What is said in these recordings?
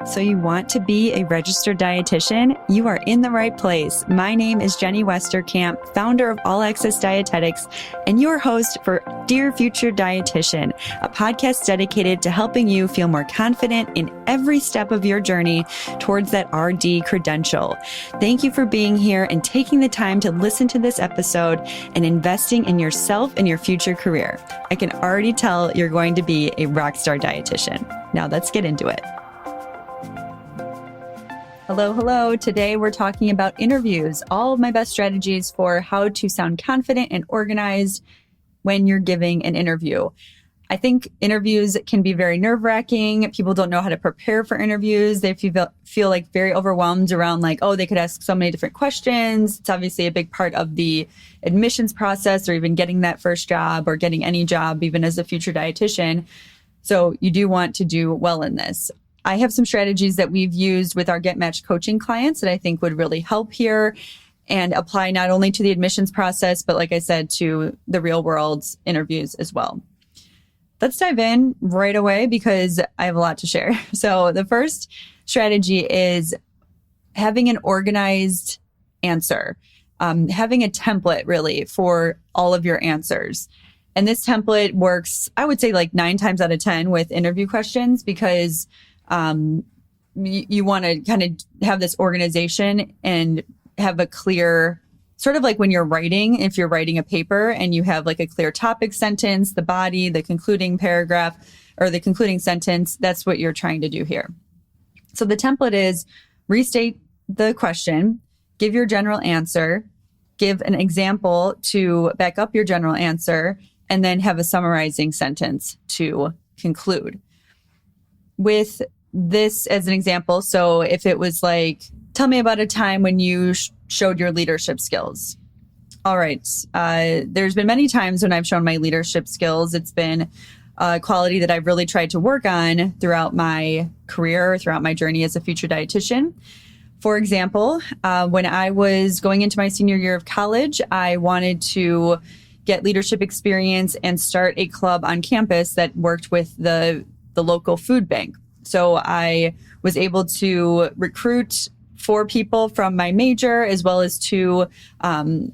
So you want to be a registered dietitian? You are in the right place. My name is Jenny Westerkamp, founder of All Access Dietetics, and your host for Dear Future Dietitian, a podcast dedicated to helping you feel more confident in every step of your journey towards that RD credential. Thank you for being here and taking the time to listen to this episode and investing in yourself and your future career. I can already tell you're going to be a rockstar dietitian. Now let's get into it. Hello. Today we're talking about interviews, all of my best strategies for how to sound confident and organized when you're giving an interview. I think interviews can be very nerve-wracking. People don't know how to prepare for interviews. They feel like very overwhelmed around like, oh, they could ask so many different questions. It's obviously a big part of the admissions process or even getting that first job or getting any job, even as a future dietitian. So you do want to do well in this. I have some strategies that we've used with our Get Matched coaching clients that I think would really help here and apply not only to the admissions process, but like I said, to the real world interviews as well. Let's dive in right away because I have a lot to share. So the first strategy is having an organized answer, having a template really for all of your answers. And this template works, I would say like 9 times out of 10 with interview questions because you want to kind of have this organization and have a clear, sort of like when you're writing, if you're writing a paper and you have like a clear topic sentence, the body, the concluding paragraph, or the concluding sentence, that's what you're trying to do here. So the template is restate the question, give your general answer, give an example to back up your general answer, and then have a summarizing sentence to conclude. With this as an example, so if it was like, tell me about a time when you showed your leadership skills. All right. There's been many times when I've shown my leadership skills. It's been a quality that I've really tried to work on throughout my career, throughout my journey as a future dietitian. For example, when I was going into my senior year of college, I wanted to get leadership experience and start a club on campus that worked with the local food bank. So I was able to recruit 4 people from my major as well as 2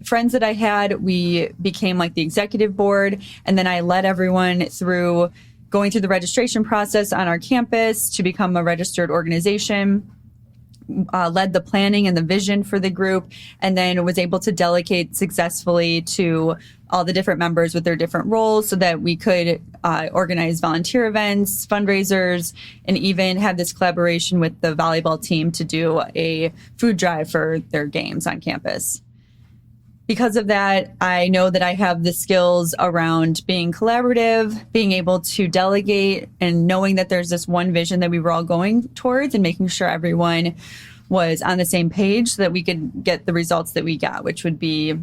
friends that I had. We became like the executive board, and then I led everyone through going through the registration process on our campus to become a registered organization. Led the planning and the vision for the group, and then was able to delegate successfully to all the different members with their different roles so that we could organize volunteer events, fundraisers, and even have this collaboration with the volleyball team to do a food drive for their games on campus. Because of that, I know that I have the skills around being collaborative, being able to delegate, and knowing that there's this one vision that we were all going towards and making sure everyone was on the same page so that we could get the results that we got, which would be,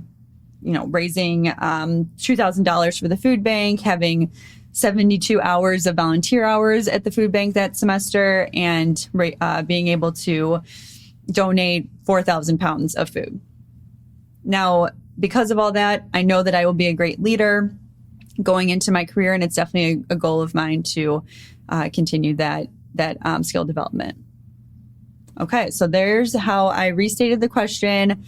raising $2,000 for the food bank, having 72 hours of volunteer hours at the food bank that semester, and being able to donate 4,000 pounds of food. Now, because of all that, I know that I will be a great leader going into my career, and it's definitely a goal of mine to continue that skill development. Okay, so there's how I restated the question,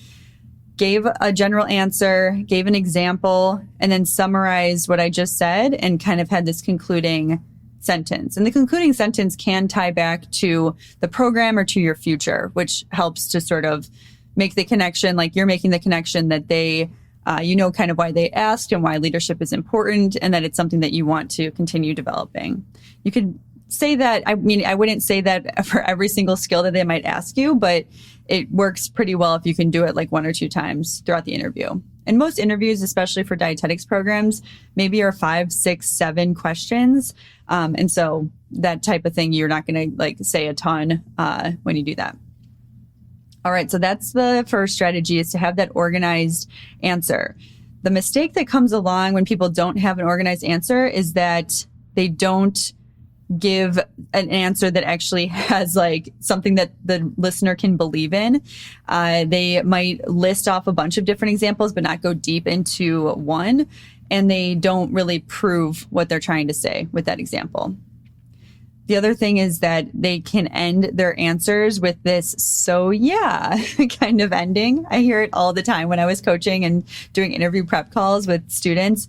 gave a general answer, gave an example, and then summarized what I just said and kind of had this concluding sentence. And the concluding sentence can tie back to the program or to your future, which helps to sort of make the connection, like you're making the connection that they, kind of why they asked and why leadership is important and that it's something that you want to continue developing. You could say that, I wouldn't say that for every single skill that they might ask you, but it works pretty well if you can do it like 1 or 2 times throughout the interview. And most interviews, especially for dietetics programs, maybe are 5, 6, 7 questions. And so that type of thing, you're not going to say a ton when you do that. All right, so that's the first strategy, is to have that organized answer. The mistake that comes along when people don't have an organized answer is that they don't give an answer that actually has like something that the listener can believe in. They might list off a bunch of different examples, but not go deep into one. And they don't really prove what they're trying to say with that example. The other thing is that they can end their answers with this, so yeah, kind of ending. I hear it all the time when I was coaching and doing interview prep calls with students.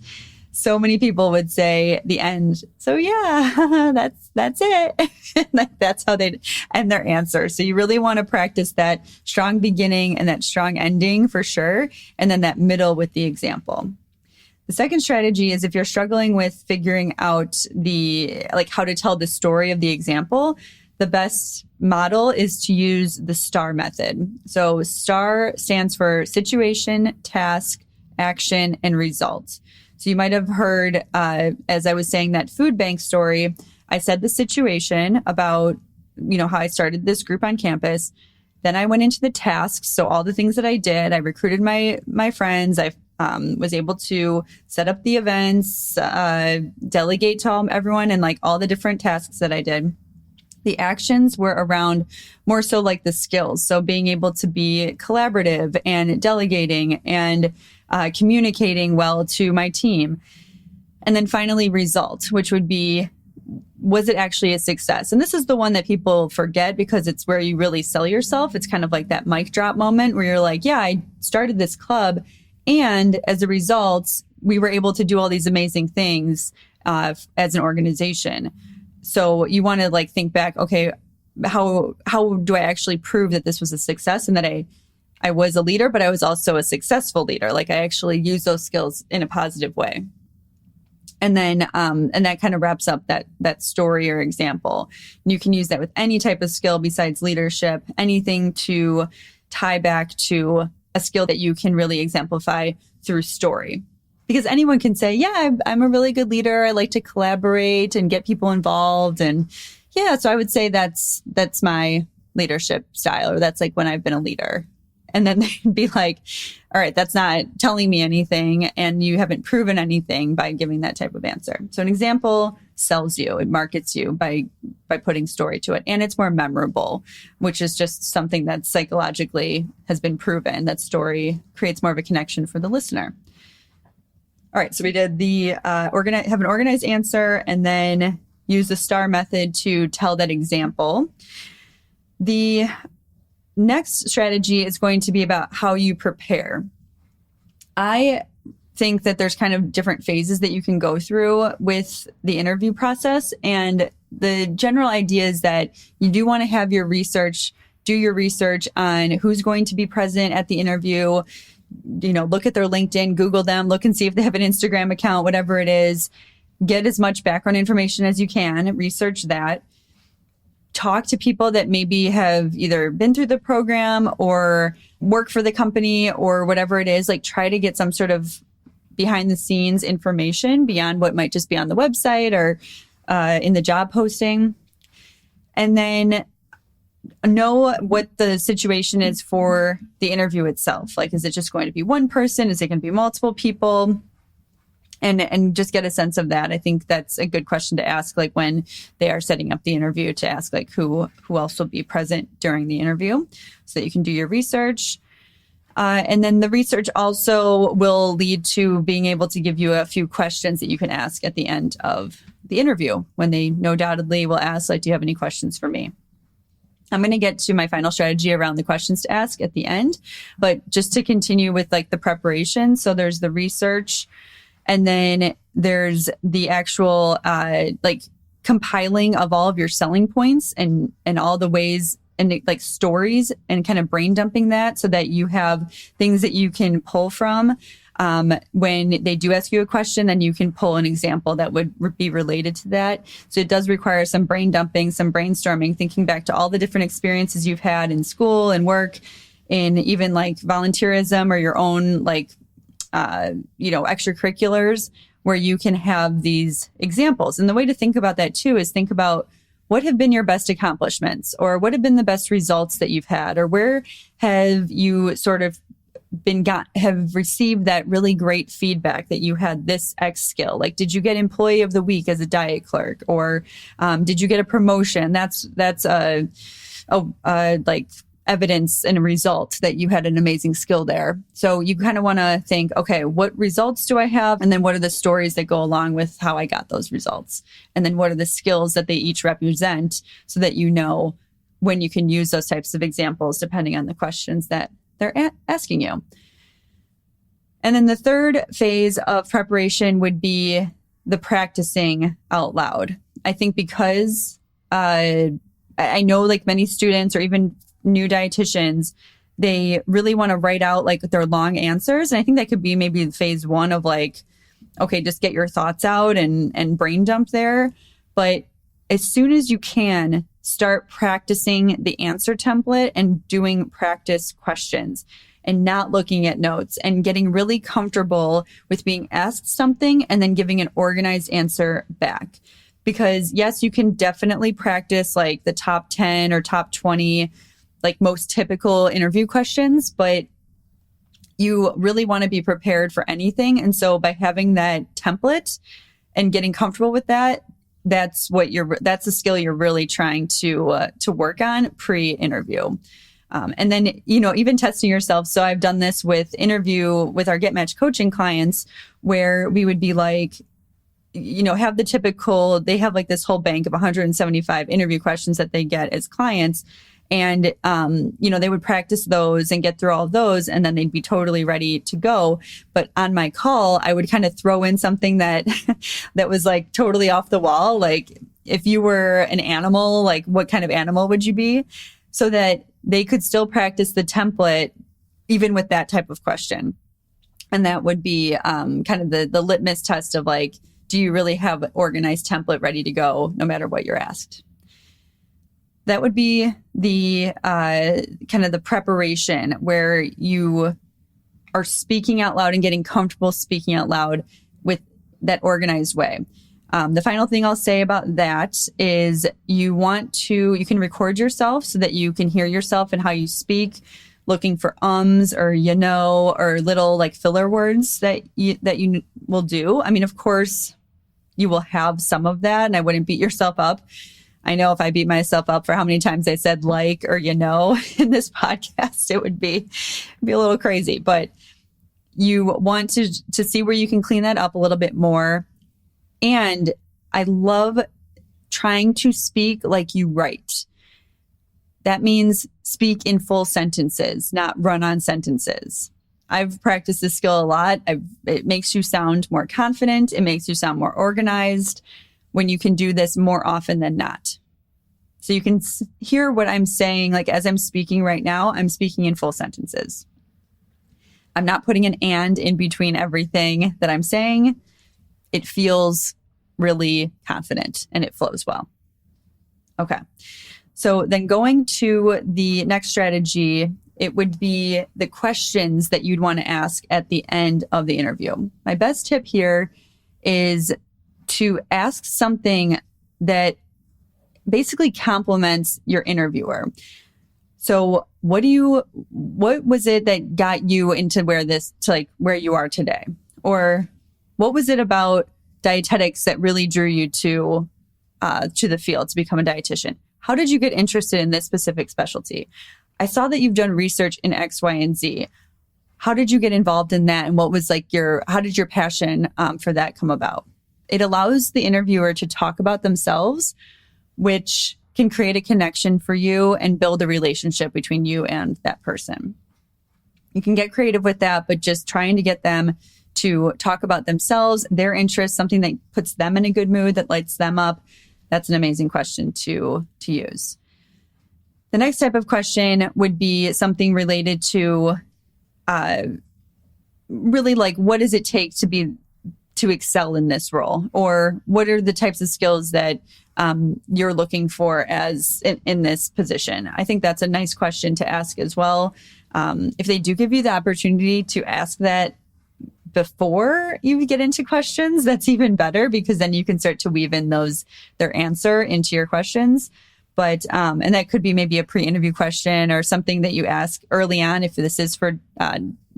So many people would say the end, so yeah, that's it. Like that's how they end their answer. So you really want to practice that strong beginning and that strong ending for sure. And then that middle with the example. The second strategy is if you're struggling with figuring out how to tell the story of the example, the best model is to use the STAR method. So STAR stands for situation, task, action, and result. So you might have heard, as I was saying that food bank story, I said the situation about, how I started this group on campus. Then I went into the tasks. So all the things that I did, I recruited my friends. I was able to set up the events, delegate to everyone, and all the different tasks that I did. The actions were around more so like the skills. So being able to be collaborative and delegating and communicating well to my team. And then finally, result, which would be, was it actually a success? And this is the one that people forget because it's where you really sell yourself. It's kind of like that mic drop moment where you're like, yeah, I started this club. And as a result, we were able to do all these amazing things as an organization. So you want to think back, okay, how do I actually prove that this was a success and that I was a leader, but I was also a successful leader? I actually use those skills in a positive way. And then, and that kind of wraps up that story or example. And you can use that with any type of skill besides leadership, anything to tie back to a skill that you can really exemplify through story. Because anyone can say, yeah, I'm a really good leader. I like to collaborate and get people involved. And yeah, so I would say that's my leadership style, or that's when I've been a leader. And then they'd be like, all right, that's not telling me anything. And you haven't proven anything by giving that type of answer. So an example sells you, it markets you by putting story to it. And it's more memorable, which is just something that psychologically has been proven, that story creates more of a connection for the listener. All right, so we did the have an organized answer and then use the STAR method to tell that example. The next strategy is going to be about how you prepare. I think that there's kind of different phases that you can go through with the interview process. And the general idea is that you do want to have your research, do your research on who's going to be present at the interview. Look at their LinkedIn, Google them, look and see if they have an Instagram account, whatever it is. Get as much background information as you can, research that. Talk to people that maybe have either been through the program or work for the company or whatever it is. Try to get some sort of behind the scenes information beyond what might just be on the website or in the job posting. And then know what the situation is for the interview itself. Is it just going to be one person? Is it going to be multiple people? And just get a sense of that. I think that's a good question to ask, when they are setting up the interview, to ask who else will be present during the interview, so that you can do your research. And then the research also will lead to being able to give you a few questions that you can ask at the end of the interview, when they no doubtedly will ask, do you have any questions for me? I'm going to get to my final strategy around the questions to ask at the end, but just to continue with the preparation. So there's the research, and then there's the actual compiling of all of your selling points and all the ways and stories, and kind of brain dumping that so that you have things that you can pull from. When they do ask you a question, then you can pull an example that would be related to that. So it does require some brain dumping, some brainstorming, thinking back to all the different experiences you've had in school and work, in even volunteerism or your own extracurriculars, where you can have these examples. And the way to think about that too is think about what have been your best accomplishments, or what have been the best results that you've had, or where have you sort of have received that really great feedback that you had this X skill. Did you get employee of the week as a diet clerk, or did you get a promotion? That's evidence and a result that you had an amazing skill there. So you kind of want to think, okay, what results do I have? And then what are the stories that go along with how I got those results? And then what are the skills that they each represent so that you know when you can use those types of examples depending on the questions that they're asking you. And then the third phase of preparation would be the practicing out loud. I think because I know like many students or even new dietitians, they really want to write out like their long answers. And I think that could be maybe phase one of like, okay, just get your thoughts out and brain dump there. But as soon as you can, start practicing the answer template and doing practice questions and not looking at notes and getting really comfortable with being asked something and then giving an organized answer back. Because yes, you can definitely practice like the top 10 or top 20 like most typical interview questions, but you really want to be prepared for anything. And so by having that template and getting comfortable with that, that's the skill you're really trying to work on pre-interview. And then, even testing yourself. So I've done this with our Get Match coaching clients where we would be like, have the typical, they have like this whole bank of 175 interview questions that they get as clients. And, they would practice those and get through all of those, and then they'd be totally ready to go. But on my call, I would kind of throw in something that was like totally off the wall. Like if you were an animal, like what kind of animal would you be? So that they could still practice the template even with that type of question. And that would be kind of the litmus test of like, do you really have an organized template ready to go no matter what you're asked? That would be the kind of the preparation where you are speaking out loud and getting comfortable speaking out loud with that organized way. The final thing I'll say about that is you can record yourself so that you can hear yourself and how you speak, looking for ums or or little like filler words that you will do. I mean, of course, you will have some of that, and I wouldn't beat yourself up. I know if I beat myself up for how many times I said like or in this podcast, it would be a little crazy. But you want to see where you can clean that up a little bit more. And I love trying to speak like you write. That means speak in full sentences, not run-on sentences. I've practiced this skill a lot. It makes you sound more confident. It makes you sound more organized when you can do this more often than not. So you can hear what I'm saying. Like as I'm speaking right now, I'm speaking in full sentences. I'm not putting an and in between everything that I'm saying. It feels really confident and it flows well. Okay. So then going to the next strategy, it would be the questions that you'd want to ask at the end of the interview. My best tip here is to ask something that basically compliments your interviewer. So what was it that got you into where you are today? Or what was it about dietetics that really drew you to the field to become a dietitian? How did you get interested in this specific specialty? I saw that you've done research in X, Y, and Z. How did you get involved in that? And what was how did your passion for that come about? It allows the interviewer to talk about themselves, which can create a connection for you and build a relationship between you and that person. You can get creative with that, but just trying to get them to talk about themselves, their interests, something that puts them in a good mood, that lights them up. That's an amazing question to use. The next type of question would be something related to really like, what does it take to excel in this role? Or what are the types of skills that you're looking for in this position? I think that's a nice question to ask as well. If they do give you the opportunity to ask that before you get into questions, that's even better, because then you can start to weave in their answer into your questions. But, and that could be maybe a pre-interview question or something that you ask early on, if this is for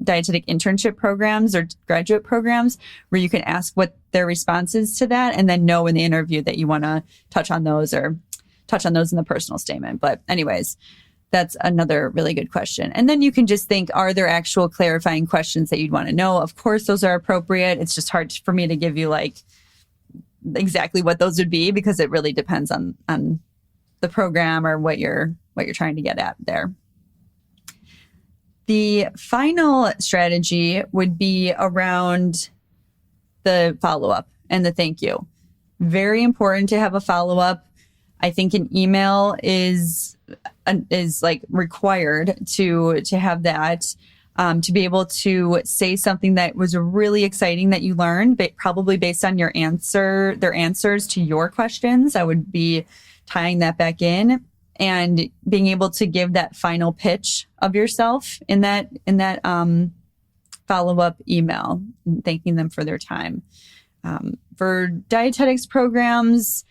dietetic internship programs or graduate programs, where you can ask what their response is to that, and then know in the interview that you want to touch on those in the personal statement. But anyways, That's another really good question. And then you can just think, are there actual clarifying questions that you'd want to know? Of course, those are appropriate. It's just hard for me to give you like exactly what those would be because it really depends on the program or what you're trying to get at there. The final strategy would be around the follow-up and the thank you. Very important to have a follow-up. I think an email is like required to have that, to be able to say something that was really exciting that you learned, but probably based on their answers to your questions. I would be tying that back in and being able to give that final pitch of yourself in that follow-up email, and thanking them for their time. For dietetics programs,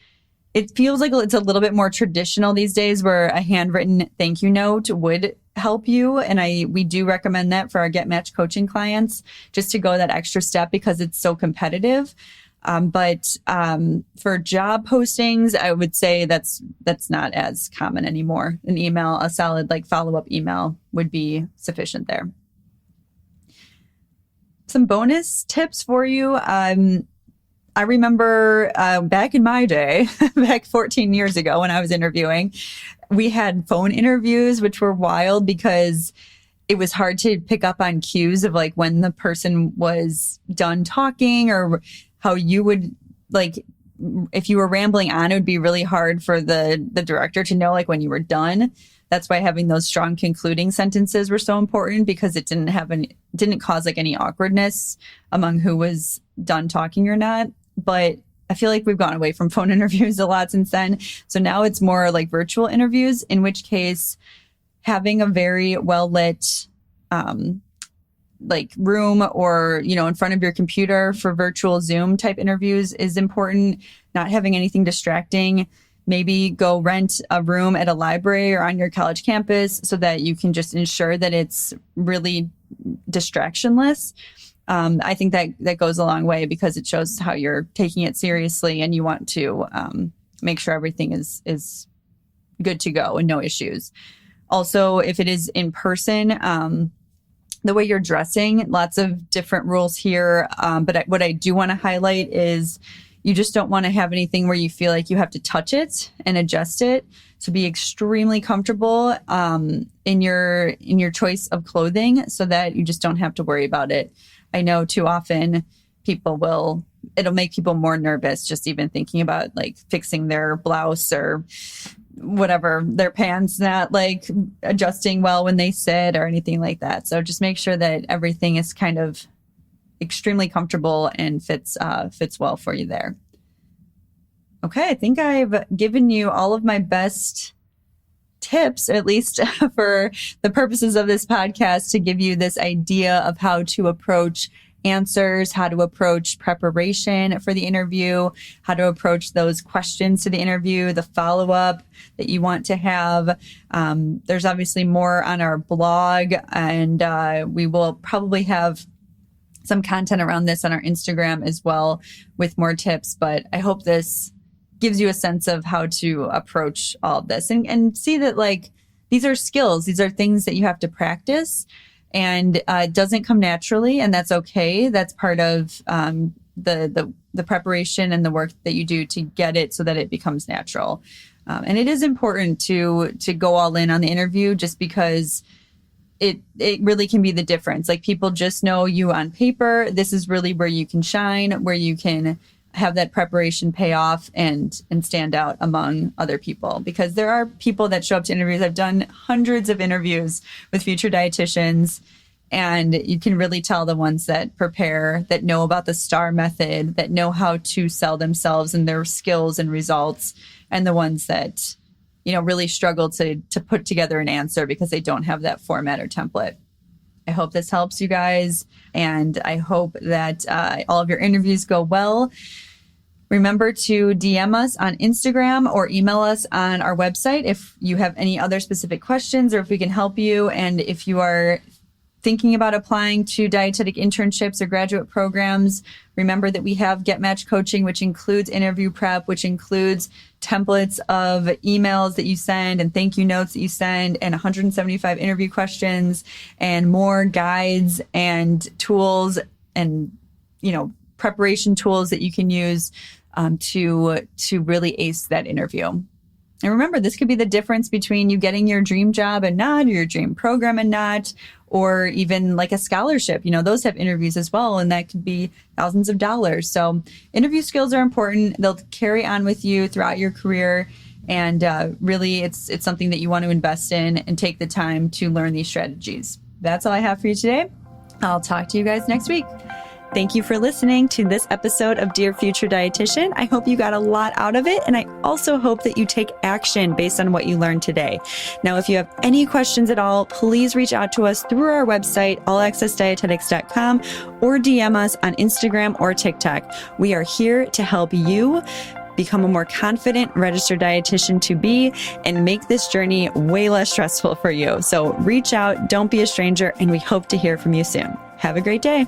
it feels like it's a little bit more traditional these days where a handwritten thank you note would help you. And we do recommend that for our Get Match coaching clients, just to go that extra step because it's so competitive. But for job postings, I would say that's not as common anymore. An email, a solid like follow-up email would be sufficient there. Some bonus tips for you. I remember back in my day, back 14 years ago when I was interviewing, we had phone interviews, which were wild because it was hard to pick up on cues of like when the person was done talking or how you would like, if you were rambling on, it would be really hard for the director to know like when you were done. That's why having those strong concluding sentences were so important because it didn't cause like any awkwardness among who was done talking or not. But I feel like we've gone away from phone interviews a lot since then. So now it's more like virtual interviews, in which case having a very well lit like room or, in front of your computer for virtual Zoom type interviews is important. Not having anything distracting. Maybe go rent a room at a library or on your college campus so that you can just ensure that it's really distractionless. I think that goes a long way because it shows how you're taking it seriously and you want to make sure everything is good to go and no issues. Also, if it is in person, the way you're dressing, lots of different rules here. But what I do want to highlight is you just don't want to have anything where you feel like you have to touch it and adjust it. So be extremely comfortable in your choice of clothing so that you just don't have to worry about it. I know too often it'll make people more nervous just even thinking about like fixing their blouse or whatever, their pants not like adjusting well when they sit or anything like that. So just make sure that everything is kind of extremely comfortable and fits well for you there. Okay, I think I've given you all of my best tips, at least for the purposes of this podcast, to give you this idea of how to approach answers, how to approach preparation for the interview, how to approach those questions to the interview, the follow-up that you want to have. There's obviously more on our blog, and we will probably have some content around this on our Instagram as well with more tips. But I hope this gives you a sense of how to approach all of this and see that like these are skills. These are things that you have to practice, and it doesn't come naturally, and that's okay. That's part of the preparation and the work that you do to get it so that it becomes natural. And it is important to go all in on the interview just because it really can be the difference. Like people just know you on paper. This is really where you can shine, where you can have that preparation pay off and stand out among other people, because there are people that show up to interviews. I've done hundreds of interviews with future dietitians, and you can really tell the ones that prepare, that know about the STAR method, that know how to sell themselves and their skills and results, and the ones that, really struggle to put together an answer because they don't have that format or template. I hope this helps you guys, and I hope that all of your interviews go well. Remember to DM us on Instagram or email us on our website if you have any other specific questions or if we can help you. And if you are thinking about applying to dietetic internships or graduate programs, remember that we have Get Match coaching, which includes interview prep, which includes templates of emails that you send and thank you notes that you send and 175 interview questions and more guides and tools and, preparation tools that you can use to really ace that interview. And remember, this could be the difference between you getting your dream job and not, or your dream program and not, or even like a scholarship. Those have interviews as well, and that could be thousands of dollars. So interview skills are important. They'll carry on with you throughout your career. And really, it's something that you want to invest in and take the time to learn these strategies. That's all I have for you today. I'll talk to you guys next week. Thank you for listening to this episode of Dear Future Dietitian. I hope you got a lot out of it, and I also hope that you take action based on what you learned today. Now, if you have any questions at all, please reach out to us through our website, allaccessdietetics.com, or DM us on Instagram or TikTok. We are here to help you become a more confident registered dietitian to be and make this journey way less stressful for you. So reach out, don't be a stranger, and we hope to hear from you soon. Have a great day.